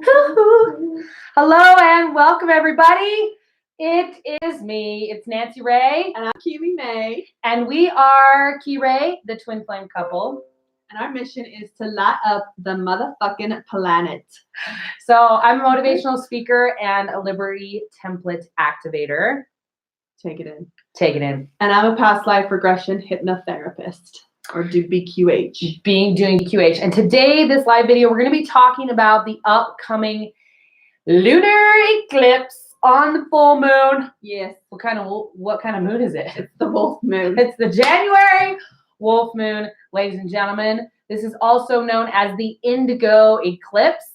Hello and welcome, everybody. It is me. It's Nancy Ray. And I'm Keerae. And we are Keerae, the twin flame couple. And our mission is to light up the motherfucking planet. So I'm a motivational speaker and a Liberty template activator. Take it in. Take it in. And I'm a past life regression hypnotherapist, or do BQH. Doing BQH. And today, this live video, we're going to be talking about the upcoming lunar eclipse on the full moon. Yes. What kind of moon is it? It's the wolf moon. It's the January wolf moon, ladies and gentlemen. This is also known as the Indigo eclipse.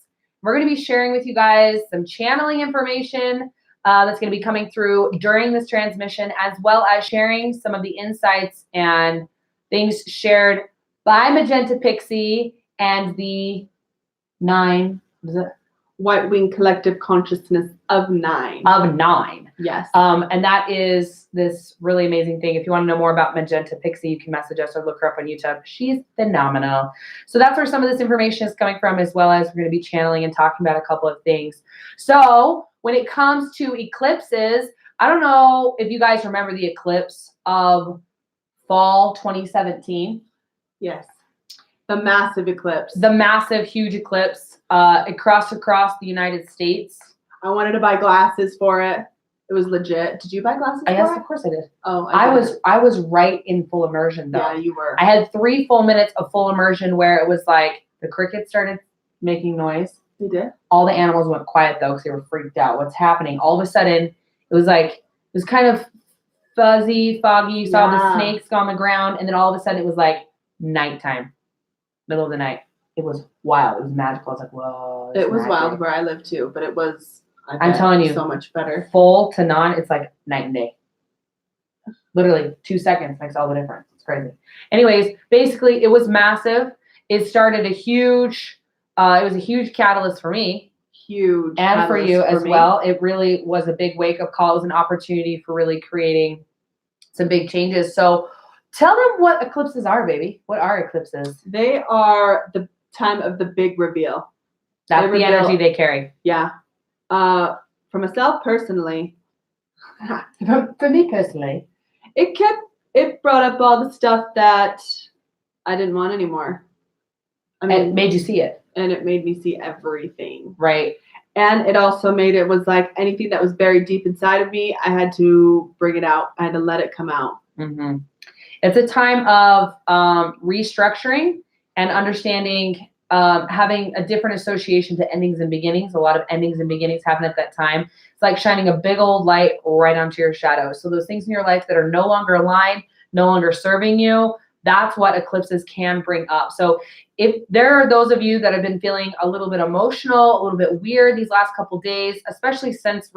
We're going to be sharing with you guys some channeling information that's going to be coming through during this transmission, as well as sharing some of the insights and things shared by Magenta Pixie and the White Wing Collective Consciousness of 9. Of 9. Yes. And that is this really amazing thing. If you want to know more about Magenta Pixie, you can message us or look her up on YouTube. She's phenomenal. So that's where some of this information is coming from, as well as we're going to be channeling and talking about a couple of things. So when it comes to eclipses, I don't know if you guys remember the eclipse of fall 2017. Yes. The massive eclipse. The massive, huge eclipse across the United States. I wanted to buy glasses for it. It was legit. Did you buy glasses for it? Yes, of course I did. Oh, I was right in full immersion, though. Yeah, you were. I had 3 full minutes of full immersion where it was like the crickets started making noise. They did? All the animals went quiet, though, because they were freaked out. What's happening? All of a sudden, it was kind of fuzzy, foggy. You saw the snakes on the ground, and then all of a sudden it was like nighttime, middle of the night. It was wild. It was magical. I was like, whoa. It was wild where I live too, but it was, I'm telling you, so much better. Full to non, it's like night and day. Literally 2 seconds makes all the difference. It's crazy. Anyways, basically, it was massive. It started it was a huge catalyst for me. Huge. And for you as well. It really was a big wake-up call. It was an opportunity for really creating some big changes. So tell them what eclipses are, baby. What are eclipses? They are the time of the big reveal. That's the energy they carry. Yeah. For myself personally. For me personally. It brought up all the stuff that I didn't want anymore. I mean, it made you see it. And it made me see everything. Right. And it also made it was like anything that was buried deep inside of me, I had to bring it out. I had to let it come out. Mm-hmm. It's a time of restructuring and understanding, having a different association to endings and beginnings. A lot of endings and beginnings happen at that time. It's like shining a big old light right onto your shadows. So those things in your life that are no longer aligned, no longer serving you, that's what eclipses can bring up. So if there are those of you that have been feeling a little bit emotional, a little bit weird these last couple of days, especially since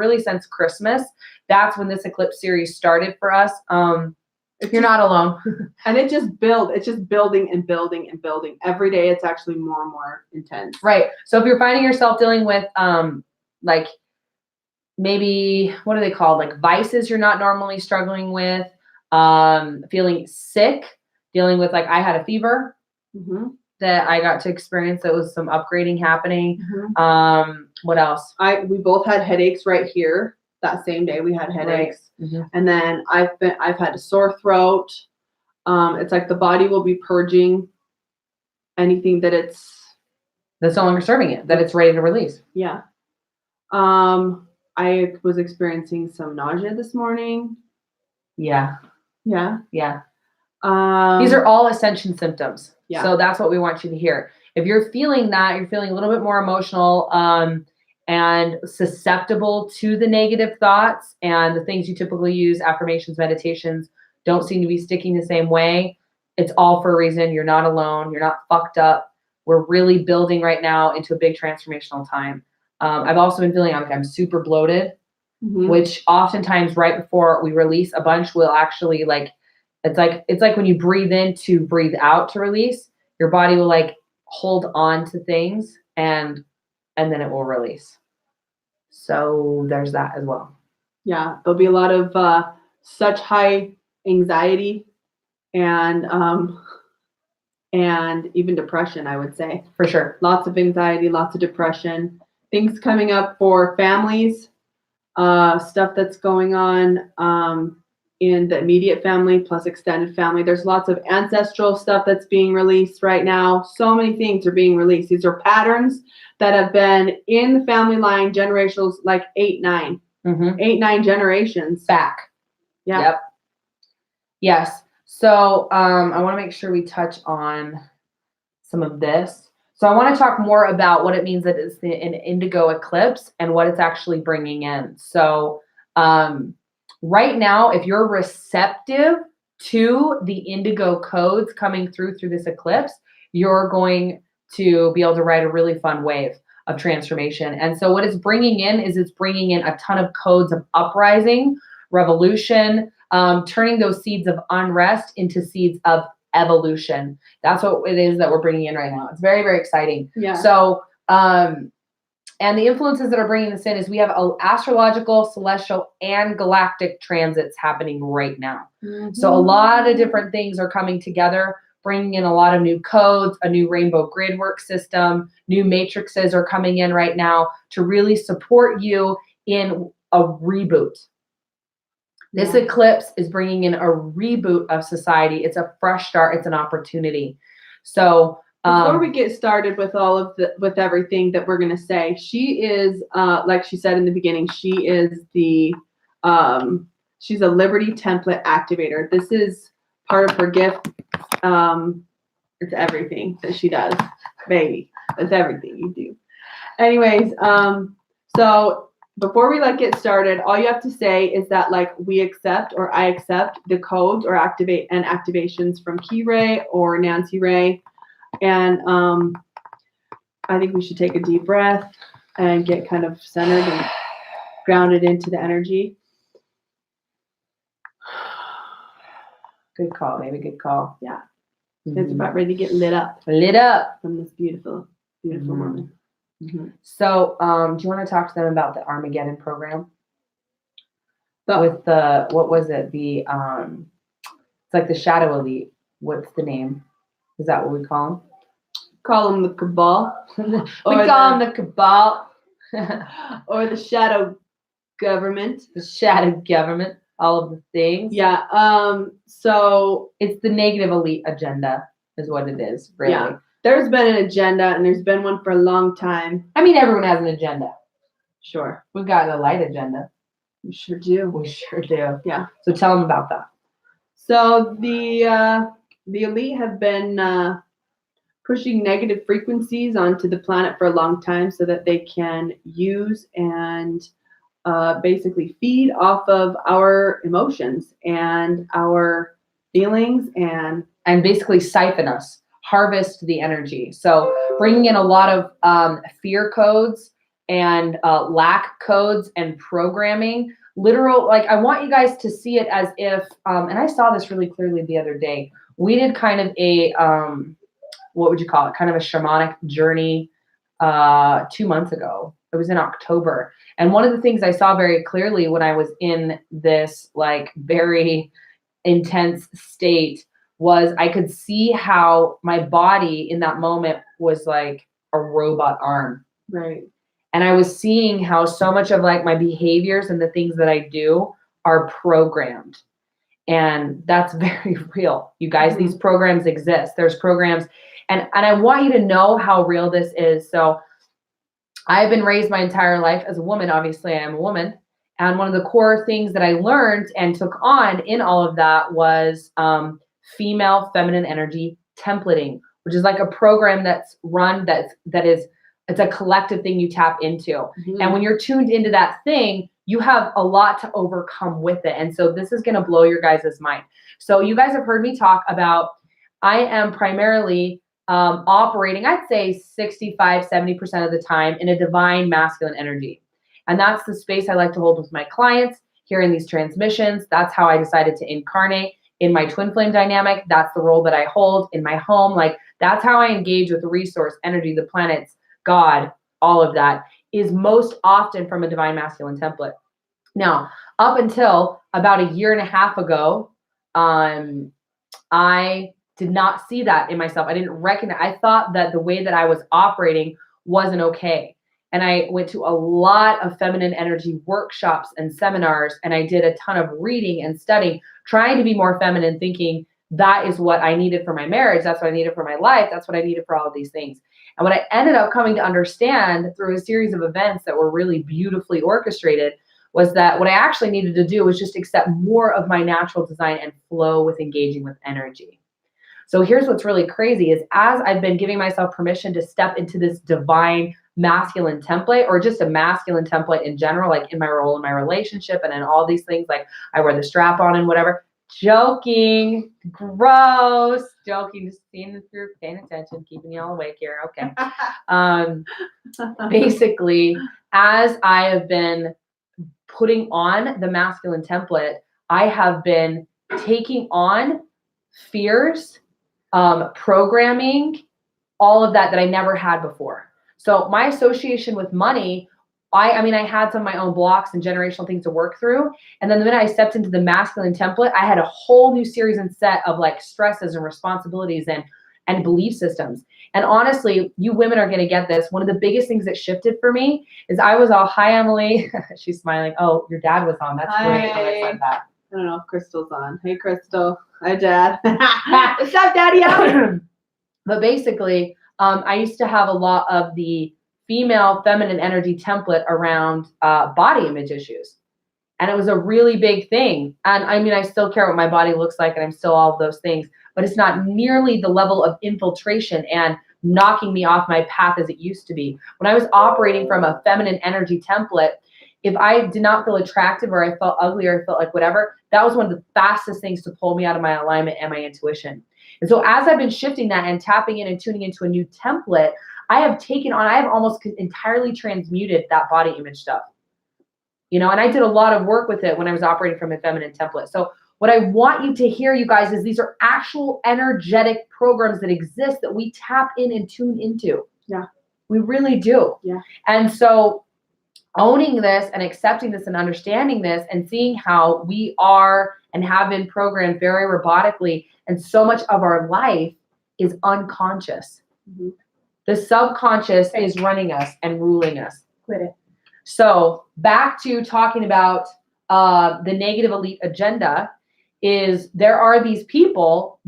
Christmas, that's when this eclipse series started for us. You're not alone. And it's just building and building and building. Every day it's actually more and more intense. Right. So if you're finding yourself dealing with like maybe, what are they called? Like vices you're not normally struggling with, feeling sick, dealing with, like, I had a fever that I got to experience. That was some upgrading happening. What else? We both had headaches right here. That same day we had headaches. Right. And then I've had a sore throat. It's like the body will be purging anything that's no longer serving it, that it's ready to release. Yeah. I was experiencing some nausea this morning. Yeah. Yeah. Yeah. These are all ascension symptoms. Yeah. So that's what we want you to hear. If you're feeling that, you're feeling a little bit more emotional, and susceptible to the negative thoughts and the things you typically use, affirmations, meditations, don't seem to be sticking the same way. It's all for a reason. You're not alone. You're not fucked up. We're really building right now into a big transformational time. I've also been feeling like I'm super bloated, which oftentimes right before we release a bunch will actually it's like when you breathe in to breathe out to release, your body will like hold on to things and then it will release. So there's that as well. Yeah, there'll be a lot of such high anxiety and even depression, I would say. For sure. Lots of anxiety, lots of depression. things coming up for families, stuff that's going on in the immediate family plus extended family. There's lots of ancestral stuff that's being released right now. So many things are being released. These are patterns that have been in the family line generations, like 8-9 generations back. Yeah. Yep. Yes. So I want to make sure we touch on some of this. So I want to talk more about what it means that it's an indigo eclipse and what it's actually bringing in. So right now, if you're receptive to the indigo codes coming through this eclipse, you're going to be able to ride a really fun wave of transformation. And so what it's bringing in is it's bringing in a ton of codes of uprising, revolution, turning those seeds of unrest into seeds of evolution. That's what it is that we're bringing in right now. It's very, very exciting. Yeah. So, and the influences that are bringing this in is we have astrological, celestial, and galactic transits happening right now. Mm-hmm. So a lot of different things are coming together, bringing in a lot of new codes, a new rainbow grid work system, new matrices are coming in right now to really support you in a reboot. This eclipse is bringing in a reboot of society. It's a fresh start. It's an opportunity. So before we get started with all of with everything that we're going to say, she is, like she said in the beginning, she is she's a Liberty template activator. This is part of her gift. It's everything that she does, baby. That's everything you do. Anyways, so before we get started, all you have to say is that we accept or I accept the codes or activations from Keerae or Nancy Ray. And I think we should take a deep breath and get kind of centered and grounded into the energy. Good call, baby. Good call. Yeah. It's about ready to get lit up. Lit up from this beautiful, beautiful woman. Mm-hmm. So, do you want to talk to them about the Armageddon program? With the, what was it? The, it's like the Shadow Elite. What's the name? Is that what we call them? Call them the Cabal. We call them the Cabal. Or the Shadow Government. The Shadow Government. All of the things. Yeah. So it's the negative elite agenda is what it is, really. Yeah. There's been an agenda, and there's been one for a long time. I mean, everyone has an agenda. Sure. We've got a light agenda. We sure do. We sure do. Yeah. So tell them about that. So the elite have been pushing negative frequencies onto the planet for a long time so that they can use and basically feed off of our emotions and our feelings and basically siphon us. Harvest the energy. So bringing in a lot of fear codes and lack codes and programming. Literal, I want you guys to see it as if, and I saw this really clearly the other day. We did kind of a, what would you call it? Kind of a shamanic journey 2 months ago. It was in October. And one of the things I saw very clearly when I was in this very intense state was I could see how my body in that moment was like a robot arm. Right. And I was seeing how so much of my behaviors and the things that I do are programmed. And that's very real. You guys, these programs exist. There's programs. And I want you to know how real this is. So I've been raised my entire life as a woman. Obviously, I am a woman. And one of the core things that I learned and took on in all of that was female feminine energy templating, which is like a program that's run it's a collective thing you tap into. Mm-hmm. And when you're tuned into that thing, you have a lot to overcome with it. And so this is going to blow your guys' mind. So you guys have heard me talk about, I am primarily operating, I'd say 65-70% of the time in a divine masculine energy. And that's the space I like to hold with my clients here in these transmissions. That's how I decided to incarnate in my twin flame dynamic. That's the role that I hold in my home. That's how I engage with the resource, energy, the planets, God, all of that is most often from a divine masculine template. Now, up until about a year and a half ago, I did not see that in myself. I didn't recognize. I thought that the way that I was operating wasn't okay. and I went to a lot of feminine energy workshops and seminars, and I did a ton of reading and studying, trying to be more feminine, thinking that is what I needed for my marriage. That's what I needed for my life. That's what I needed for all of these things. And what I ended up coming to understand through a series of events that were really beautifully orchestrated was that what I actually needed to do was just accept more of my natural design and flow with engaging with energy. So here's what's really crazy is as I've been giving myself permission to step into this divine masculine template, or just a masculine template in general, like in my role in my relationship and in all these things, like I wear the strap on and whatever. Joking, gross, joking, just seeing if you're paying attention, keeping you all awake here. Okay. Basically, as I have been putting on the masculine template, I have been taking on fears, programming, all of that I never had before. So my association with money, I mean, I had some of my own blocks and generational things to work through. And then the minute I stepped into the masculine template, I had a whole new series and set of like stresses and responsibilities and belief systems. And honestly, you women are going to get this. One of the biggest things that shifted for me is I was all, hi, Emily. She's smiling. Oh, your dad was on. That's great. Oh, I said that. I don't know if Crystal's on. Hey, Crystal. Hi, Dad. What's up, Daddy? But basically, I used to have a lot of the female feminine energy template around body image issues. And it was a really big thing. And I mean, I still care what my body looks like and I'm still all of those things, but it's not nearly the level of infiltration and knocking me off my path as it used to be. When I was operating from a feminine energy template, if I did not feel attractive or I felt ugly or I felt like whatever, that was one of the fastest things to pull me out of my alignment and my intuition. And so as I've been shifting that and tapping in and tuning into a new template, I have almost entirely transmuted that body image stuff. You know, and I did a lot of work with it when I was operating from a feminine template. So what I want you to hear, you guys, is these are actual energetic programs that exist that we tap in and tune into. Yeah. We really do. Yeah. And so owning this and accepting this and understanding this and seeing how we are and have been programmed very robotically, and so much of our life is unconscious. Mm-hmm. The subconscious is running us and ruling us. Quit it. So back to talking about the negative elite agenda is there are these people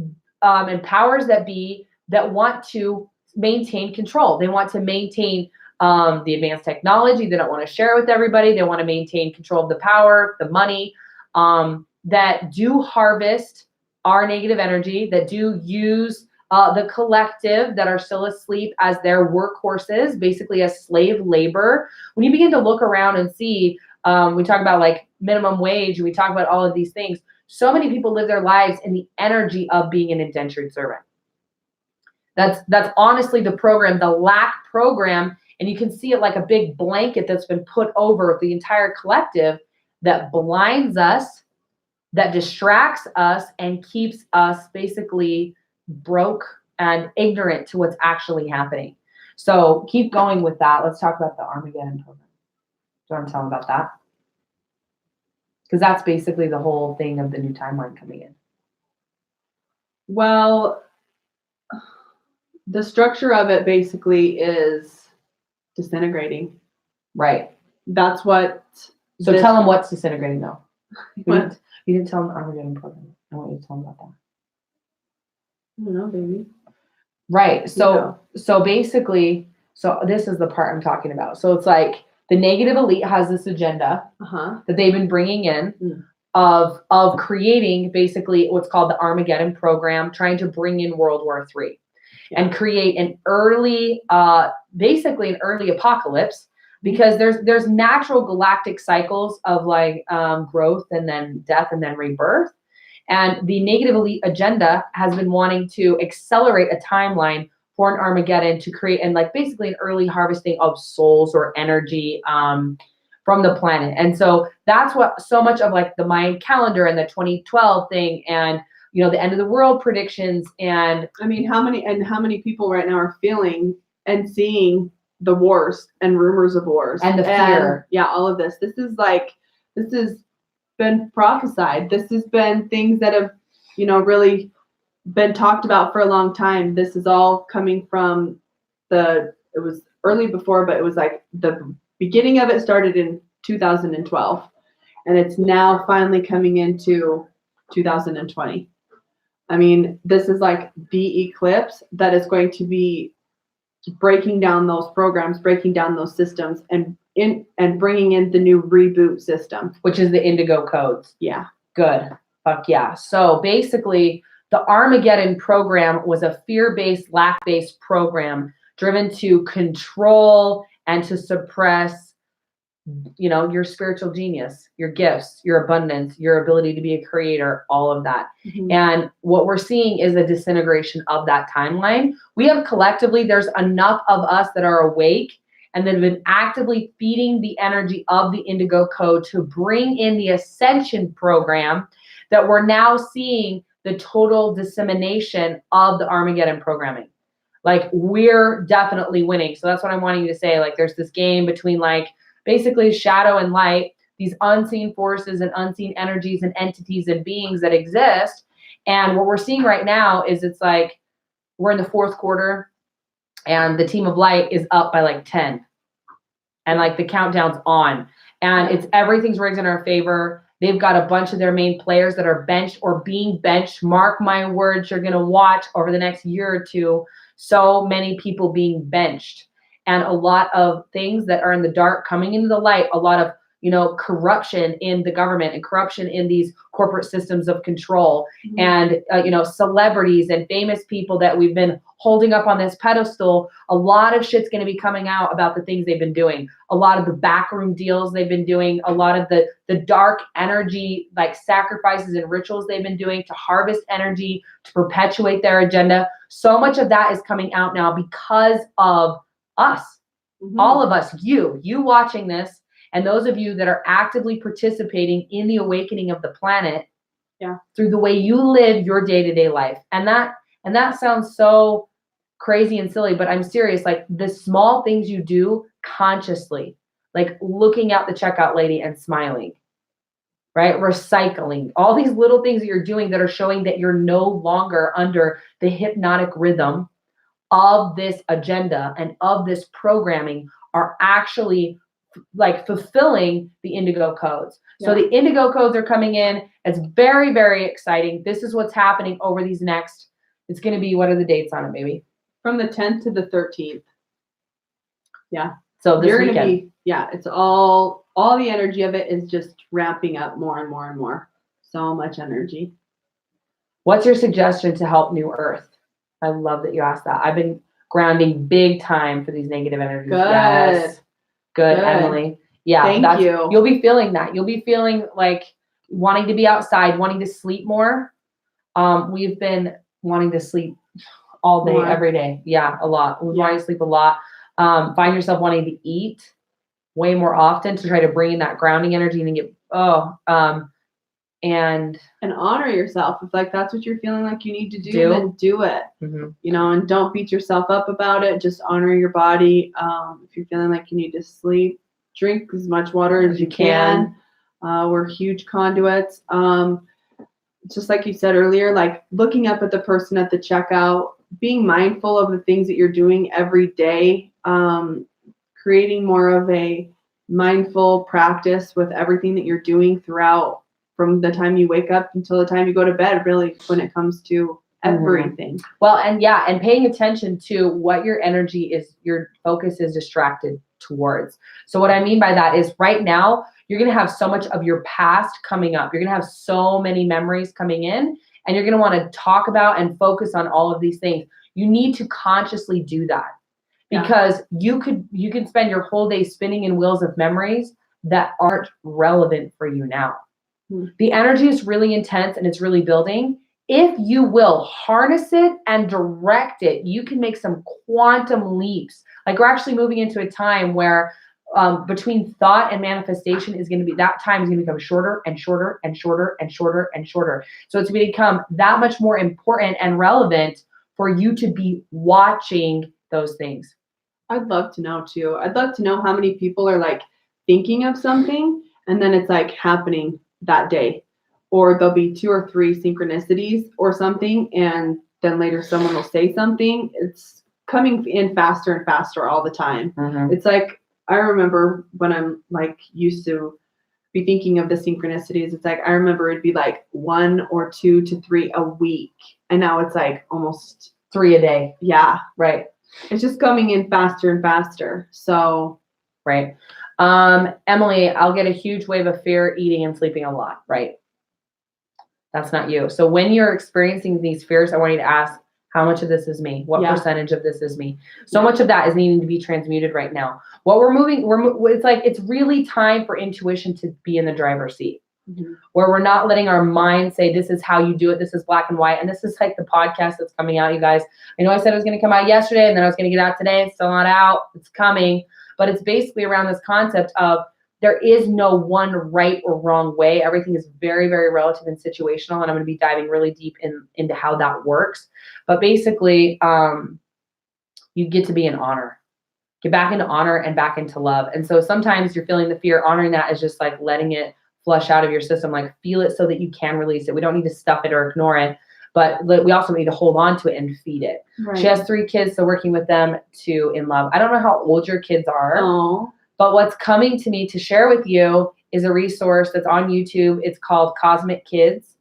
and powers that be that want to maintain control. They want to maintain the advanced technology. They don't want to share it with everybody. They want to maintain control of the power, the money, that do harvest our negative energy, that do use the collective that are still asleep as their workhorses, basically as slave labor. When you begin to look around and see, we talk about like minimum wage, we talk about all of these things. So many people live their lives in the energy of being an indentured servant. That's honestly the program, the lack program. And you can see it like a big blanket that's been put over the entire collective that blinds us, that distracts us, and keeps us basically broke and ignorant to what's actually happening. So keep going with that. Let's talk about the Armageddon program. Do you want to tell them about that? Because that's basically the whole thing of the new timeline coming in. Well, the structure of it basically is disintegrating. Right. That's what. So tell them what's disintegrating though. What? You didn't tell them the Armageddon program. I want you to tell them about that. I don't know, baby. Right. So basically, so this is the part I'm talking about. So it's like the negative elite has this agenda that they've been bringing in of creating basically what's called the Armageddon program, trying to bring in World War III and create an early, basically an early apocalypse, because there's natural galactic cycles of like growth and then death and then rebirth. And the negative elite agenda has been wanting to accelerate a timeline for an Armageddon to create and like basically an early harvesting of souls or energy from the planet. And so that's what so much of like the Mayan calendar and the 2012 thing and, you know, the end of the world predictions. And I mean, how many people right now are feeling and seeing the wars and rumors of wars and the fear. Yeah, all of this. This is been prophesied. This has been things that have, you know, really been talked about for a long time. This is all coming from it was early before, but it was like the beginning of it started in 2012, and it's now finally coming into 2020. I mean, this is like the eclipse that is going to be breaking down those programs, breaking down those systems, and bringing in the new reboot system, which is the Indigo codes. Yeah. Good. Fuck yeah. So basically, the Armageddon program was a fear-based, lack-based program driven to control and to suppress, you know, your spiritual genius, your gifts, your abundance, your ability to be a creator, all of that. Mm-hmm. And what we're seeing is a disintegration of that timeline. We have collectively, there's enough of us that are awake and that have been actively feeding the energy of the Indigo code to bring in the Ascension program, that we're now seeing the total dissemination of the Armageddon programming. Like, we're definitely winning. So that's what I'm wanting you to say. Like, there's this game between like basically shadow and light, these unseen forces and unseen energies and entities and beings that exist. And what we're seeing right now is it's like we're in the fourth quarter and the team of light is up by like 10. And like the countdown's on. And it's everything's rigged in our favor. They've got a bunch of their main players that are benched or being benched. Mark my words, you're going to watch over the next year or two so many people being benched. And a lot of things that are in the dark coming into the light, a lot of, you know, corruption in the government and corruption in these corporate systems of control. Mm-hmm. And, you know, celebrities and famous people that we've been holding up on this pedestal, a lot of shit's going to be coming out about the things they've been doing. A lot of the backroom deals they've been doing, a lot of the dark energy, like sacrifices and rituals they've been doing to harvest energy, to perpetuate their agenda. So much of that is coming out now because of us, mm-hmm. all of us, you watching this, and those of you that are actively participating in the awakening of the planet, yeah, through the way you live your day-to-day life. And that sounds so crazy and silly, but I'm serious. Like, the small things you do consciously, like looking out the checkout lady and smiling, right? Recycling, all these little things that you're doing that are showing that you're no longer under the hypnotic rhythm of this agenda and of this programming, are actually like fulfilling the Indigo codes. Yeah. So the Indigo codes are coming in. It's very, very exciting. This is what's happening over these next, it's going to be, what are the dates on it, baby? From the 10th to the 13th. Yeah. So this weekend. Gonna be, yeah, it's all the energy of it is just ramping up more and more and more. So much energy. What's your suggestion to help New Earth? I love that you asked that. I've been grounding big time for these negative energies. Good. Yes. Good, Emily. Yeah. Thank you. You'll be feeling that. You'll be feeling like wanting to be outside, wanting to sleep more. We've been wanting to sleep all day, every day. Yeah, a lot. We're wanting to sleep a lot. Find yourself wanting to eat way more often to try to bring in that grounding energy and get, and honor yourself. If like that's what you're feeling like you need to do, then do it. Mm-hmm. You know, and don't beat yourself up about it. Just honor your body. If you're feeling like you need to sleep, drink as much water as you can. We're huge conduits. Just like you said earlier, like looking up at the person at the checkout, being mindful of the things that you're doing every day, creating more of a mindful practice with everything that you're doing throughout, from the time you wake up until the time you go to bed, really, when it comes to everything. Mm-hmm. Well, and paying attention to what your energy is, your focus is distracted towards. So what I mean by that is right now, you're going to have so much of your past coming up. You're going to have so many memories coming in, and you're going to want to talk about and focus on all of these things. You need to consciously do that, because you can spend your whole day spinning in wheels of memories that aren't relevant for you now. The energy is really intense and it's really building. If you will harness it and direct it, you can make some quantum leaps. Like, we're actually moving into a time where between thought and manifestation is going to be, that time is going to become shorter and shorter and shorter and shorter and shorter. So it's going to become that much more important and relevant for you to be watching those things. I'd love to know too. I'd love to know how many people are like thinking of something and then it's like happening that day, or there'll be 2 or 3 synchronicities or something, and then later someone will say something. It's coming in faster and faster all the time. Mhm. It's like, I remember when I'm like used to be thinking of the synchronicities, it's like I remember it'd be like 1 or 2 to 3 a week. And now it's like almost 3 a day. yeah. Right. It's just coming in faster and faster. So Right. Emily, I'll get a huge wave of fear eating and sleeping a lot. Right. That's not you. So when you're experiencing these fears, I want you to ask, how much of this is me? What Yeah. percentage of this is me? So much of that is needing to be transmuted right now. What it's like, it's really time for intuition to be in the driver's seat, where we're not letting our mind say, this is how you do it. This is black and white. And this is like the podcast that's coming out, you guys. I know I said it was going to come out yesterday and then I was going to get out today. It's still not out. It's coming. But it's basically around this concept of there is no one right or wrong way. Everything is very, very relative and situational. And I'm going to be diving really deep into how that works. But basically, you get to be in honor. Get back into honor and back into love. And so sometimes you're feeling the fear. Honoring that is just like letting it flush out of your system, like feel it so that you can release it. We don't need to stuff it or ignore it, but we also need to hold on to it and feed it. Right. She has 3 kids, so working with them to in love. I don't know how old your kids are. Oh. But what's coming to me to share with you is a resource that's on YouTube. It's called Cosmic Kids,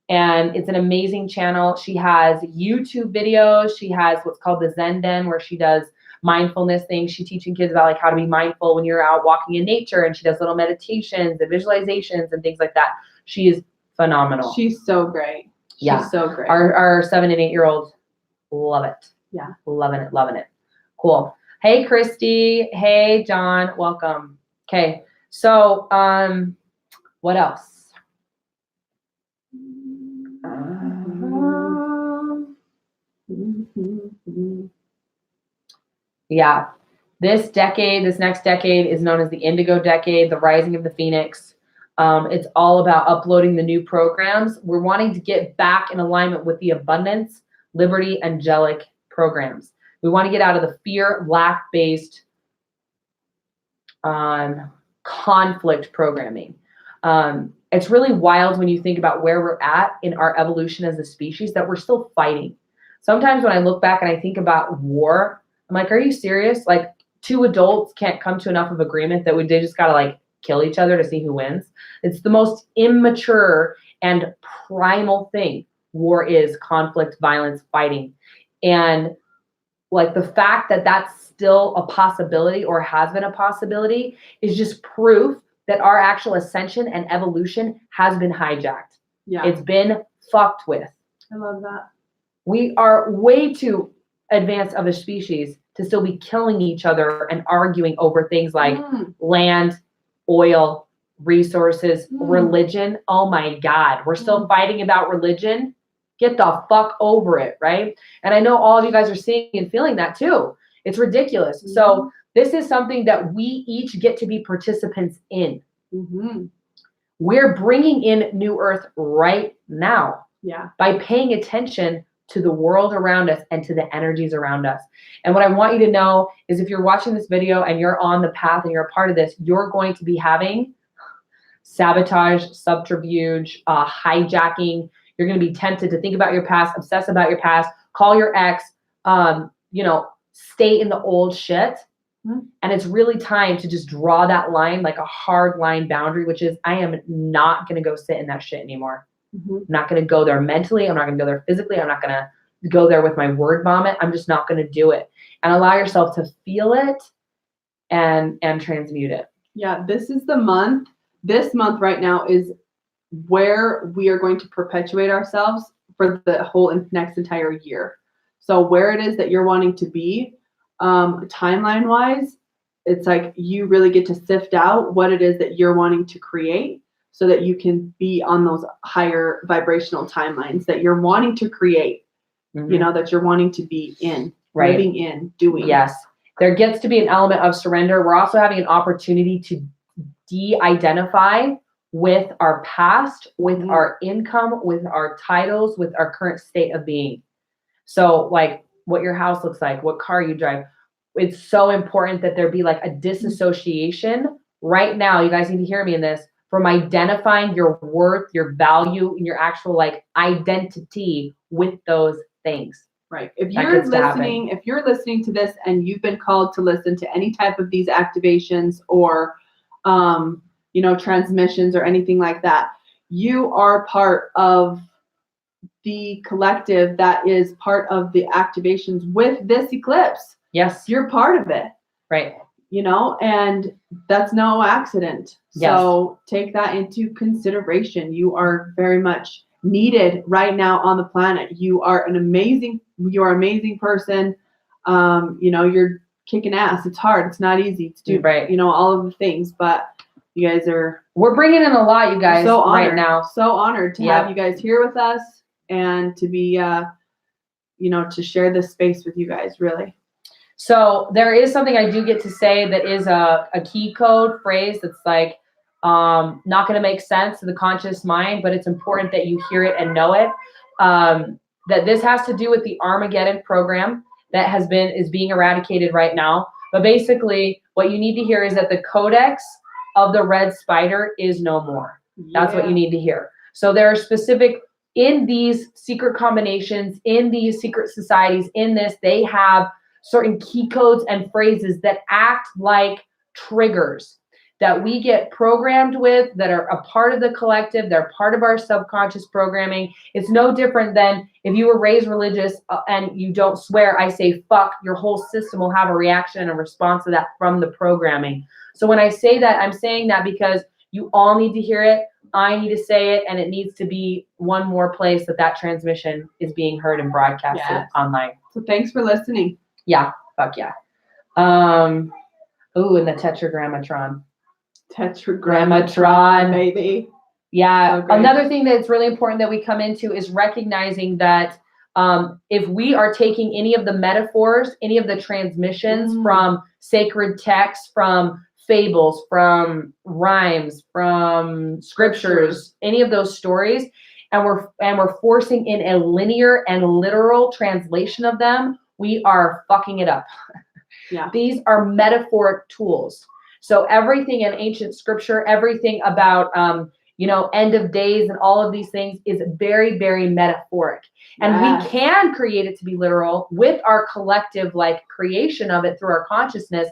and it's an amazing channel. She has YouTube videos. She has what's called the Zen Den, where she does mindfulness things. She's teaching kids about like how to be mindful when you're out walking in nature, and she does little meditations and visualizations and things like that. She is phenomenal. She's so great. She's so great. Our 7 and 8-year-olds love it. Yeah. Loving it. Cool. Hey, Christy. Hey, John. Welcome. Okay. So, what else? Yeah. This next decade is known as the Indigo decade, the rising of the Phoenix. It's all about uploading the new programs. We're wanting to get back in alignment with the abundance, liberty, angelic programs. We want to get out of the fear, lack-based conflict programming. It's really wild when you think about where we're at in our evolution as a species, that we're still fighting. Sometimes when I look back and I think about war, I'm like, are you serious? Like 2 adults can't come to enough of agreement that they just got to like kill each other to see who wins. It's the most immature and primal thing. War is conflict, violence, fighting. And like the fact that that's still a possibility or has been a possibility is just proof that our actual ascension and evolution has been hijacked. Yeah. It's been fucked with. I love that. We are way too advanced of a species to still be killing each other and arguing over things like land, oil, resources, religion. Oh my God. We're still fighting about religion. Get the fuck over it, right? And I know all of you guys are seeing and feeling that too. It's ridiculous. So this is something that we each get to be participants in. We're bringing in New Earth right now by paying attention to the world around us and to the energies around us. And what I want you to know is if you're watching this video and you're on the path and you're a part of this, you're going to be having sabotage, subterfuge, hijacking. You're going to be tempted to think about your past, obsess about your past, call your ex, stay in the old shit. And it's really time to just draw that line, like a hard line boundary, which is I am not going to go sit in that shit anymore. I'm not going to go there mentally. I'm not going to go there physically. I'm not going to go there with my word vomit. I'm just not going to do it. And allow yourself to feel it and transmute it. Yeah, this is the month. This month right now is where we are going to perpetuate ourselves for the whole next entire year. So where it is that you're wanting to be, timeline wise, it's like you really get to sift out what it is that you're wanting to create so that you can be on those higher vibrational timelines that you're wanting to create, that you're wanting to be in, living in, doing. Yes. There gets to be an element of surrender. We're also having an opportunity to de-identify with our past, with our income, with our titles, with our current state of being. So like what your house looks like, what car you drive. It's so important that there be like a disassociation right now. You guys need to hear me in this, from identifying your worth, your value, and your actual like identity with those things. Right. If that you're gets to happen. listening to this and you've been called to listen to any type of these activations or, transmissions or anything like that, you are part of the collective that is part of the activations with this eclipse. Yes. You're part of it. Right. And that's no accident. Yes. So take that into consideration. You are very much needed right now on the planet. You are an amazing person. You're kicking ass. It's hard. It's not easy to do, right. All of the things, but you guys we're bringing in a lot, you guys, so honored, right now. So honored to have you guys here with us and to be, to share this space with you guys, really. So there is something I do get to say that is a key code phrase that's like not going to make sense to the conscious mind, but it's important that you hear it and know it. That this has to do with the Armageddon program that is being eradicated right now. But basically, what you need to hear is that the codex of the red spider is no more. That's what you need to hear. So there are specific in these secret combinations, in these secret societies, in this, they have certain key codes and phrases that act like triggers that we get programmed with, that are a part of the collective. They're part of our subconscious programming. It's no different than if you were raised religious and you don't swear, I say fuck, your whole system will have a reaction and a response to that from the programming. So when I say that, I'm saying that because you all need to hear it. I need to say it, and it needs to be one more place that transmission is being heard and broadcasted online. So thanks for listening. Yeah, fuck yeah. And the tetragrammatron. Tetragrammatron, baby. Yeah. So another thing that's really important that we come into is recognizing that if we are taking any of the metaphors, any of the transmissions from sacred texts, from fables, from rhymes, from scriptures, any of those stories, and we're forcing in a linear and literal translation of them, we are fucking it up. Yeah. These are metaphoric tools. So everything in ancient scripture, everything about end of days and all of these things is very, very metaphoric. And we can create it to be literal with our collective creation of it through our consciousness,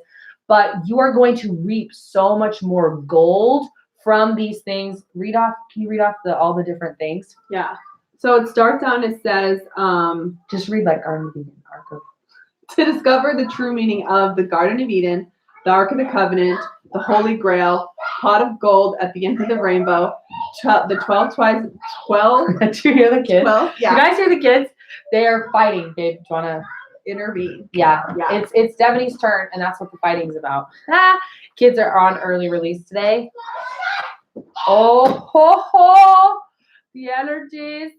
but you are going to reap so much more gold from these things. Can you read off all the different things? Yeah. So it starts on, it says, just read Garden of Eden, Ark of. To discover the true meaning of the Garden of Eden, the Ark of the Covenant, the Holy Grail, pot of gold at the end of the rainbow, the 12 twice 12. Do you hear the kids? 12, yeah. You guys hear the kids? They are fighting, babe. Do you want to intervene? Yeah. It's Devaney's turn, and that's what the fighting is about. Kids are on early release today. Oh, ho, ho. The energies.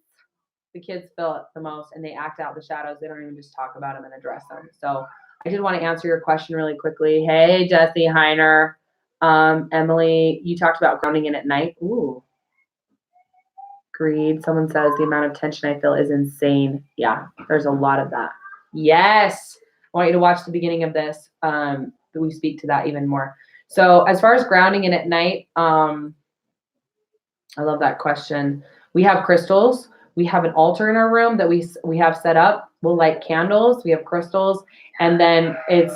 The kids feel it the most, and they act out the shadows. They don't even just talk about them and address them. So I did want to answer your question really quickly. Hey, Jesse Heiner. Emily, you talked about grounding in at night. Ooh. Agreed. Someone says the amount of tension I feel is insane. Yeah, there's a lot of that. Yes. I want you to watch the beginning of this. We speak to that even more. So as far as grounding in at night, I love that question. We have crystals. We have an altar in our room that we have set up. We'll light candles. We have crystals. And then it's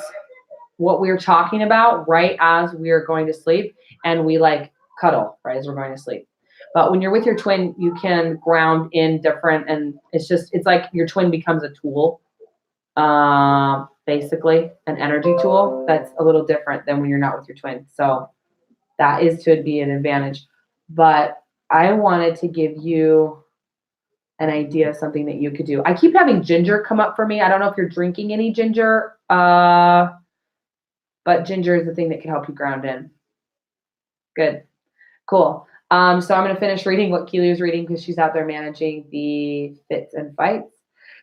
what we're talking about right as we are going to sleep. And we cuddle right as we're going to sleep. But when you're with your twin, you can ground in different, and it's like your twin becomes a tool, basically an energy tool that's a little different than when you're not with your twin. So that is to be an advantage. But I wanted to give you an idea of something that you could do. I keep having ginger come up for me. I don't know if you're drinking any ginger, but ginger is the thing that can help you ground in. Good. Cool. So I'm going to finish reading what Keerae is reading because she's out there managing the fits and fights.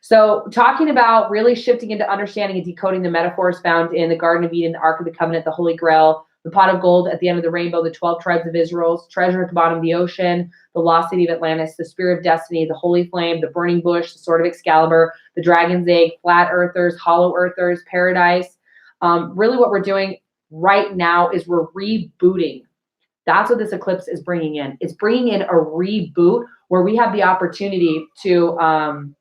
So talking about really shifting into understanding and decoding the metaphors found in the Garden of Eden, the Ark of the Covenant, the Holy Grail, the pot of gold at the end of the rainbow, the 12 tribes of Israel's treasure at the bottom of the ocean, the lost city of Atlantis, the spear of destiny, the holy flame, the burning bush, the sword of Excalibur, the dragon's egg, flat earthers, hollow earthers, paradise. Really what we're doing right now is we're rebooting. That's what this eclipse is bringing in. It's bringing in a reboot where we have the opportunity to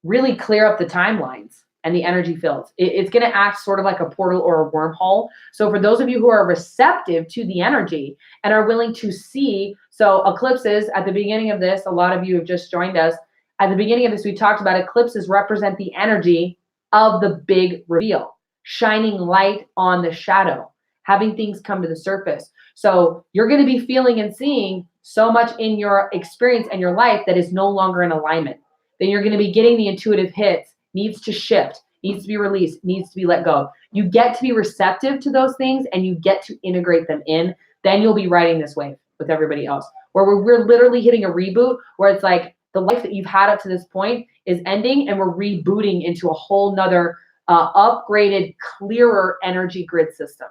really clear up the timelines and the energy fields. It's going to act sort of like a portal or a wormhole. So for those of you who are receptive to the energy and are willing to see, so eclipses at the beginning of this, a lot of you have just joined us. At the beginning of this, we talked about eclipses represent the energy of the big reveal, shining light on the shadow, having things come to the surface. So you're going to be feeling and seeing so much in your experience and your life that is no longer in alignment. Then you're going to be getting the intuitive hits, needs to shift, needs to be released, needs to be let go. You get to be receptive to those things and you get to integrate them in. Then you'll be riding this wave with everybody else, where we're literally hitting a reboot, where it's like the life that you've had up to this point is ending and we're rebooting into a whole nother upgraded, clearer energy grid system.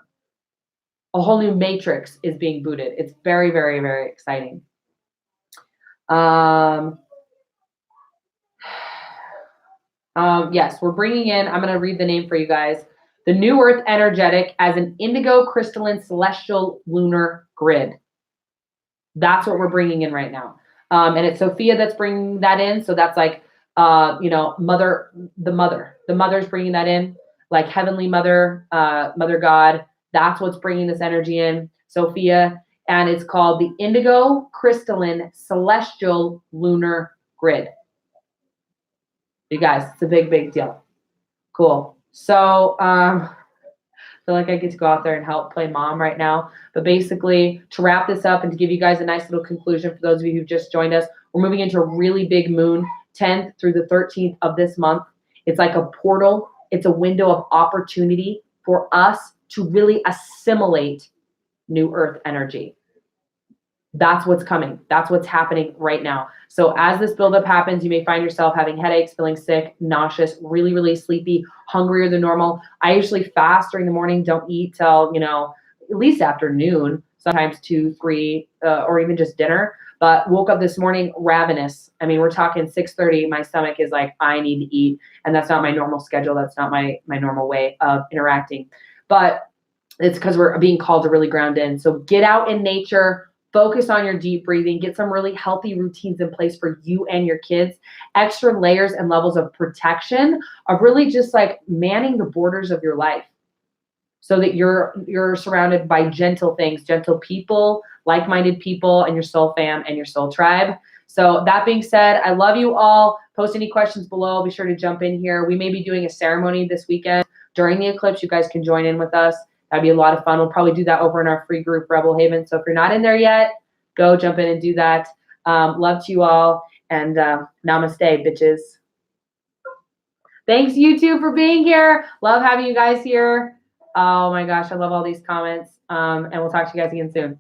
A whole new matrix is being booted. It's very, very, very exciting. Yes, we're bringing in, I'm going to read the name for you guys, the New Earth Energetic as an indigo crystalline celestial lunar grid. That's what we're bringing in right now. And it's Sophia that's bringing that in. So that's like, the mother's bringing that in, like Heavenly Mother, Mother God. That's what's bringing this energy in, Sophia. And it's called the Indigo Crystalline Celestial Lunar Grid. You guys, it's a big, big deal. Cool. So I feel like I get to go out there and help play mom right now. But basically, to wrap this up and to give you guys a nice little conclusion for those of you who've just joined us, we're moving into a really big moon, 10th through the 13th of this month. It's like a portal. It's a window of opportunity for us to really assimilate New Earth energy. That's what's coming. That's what's happening right now. So as this buildup happens, you may find yourself having headaches, feeling sick, nauseous, really, really sleepy, hungrier than normal. I usually fast during the morning, don't eat till, at least afternoon, sometimes 2, 3, or even just dinner. But woke up this morning ravenous. I mean, we're talking 6:30. My stomach is like, I need to eat. And that's not my normal schedule. That's not my normal way of interacting. But it's because we're being called to really ground in. So get out in nature. Focus on your deep breathing, get some really healthy routines in place for you and your kids, extra layers and levels of protection of really just like manning the borders of your life so that you're surrounded by gentle things, gentle people, like-minded people, and your soul fam and your soul tribe. So that being said, I love you all. Post any questions below. Be sure to jump in here. We may be doing a ceremony this weekend during the eclipse. You guys can join in with us. That'd be a lot of fun. We'll probably do that over in our free group, Rebel Haven. So if you're not in there yet, go jump in and do that. Love to you all. And namaste, bitches. Thanks, you two, for being here. Love having you guys here. Oh, my gosh. I love all these comments. And we'll talk to you guys again soon.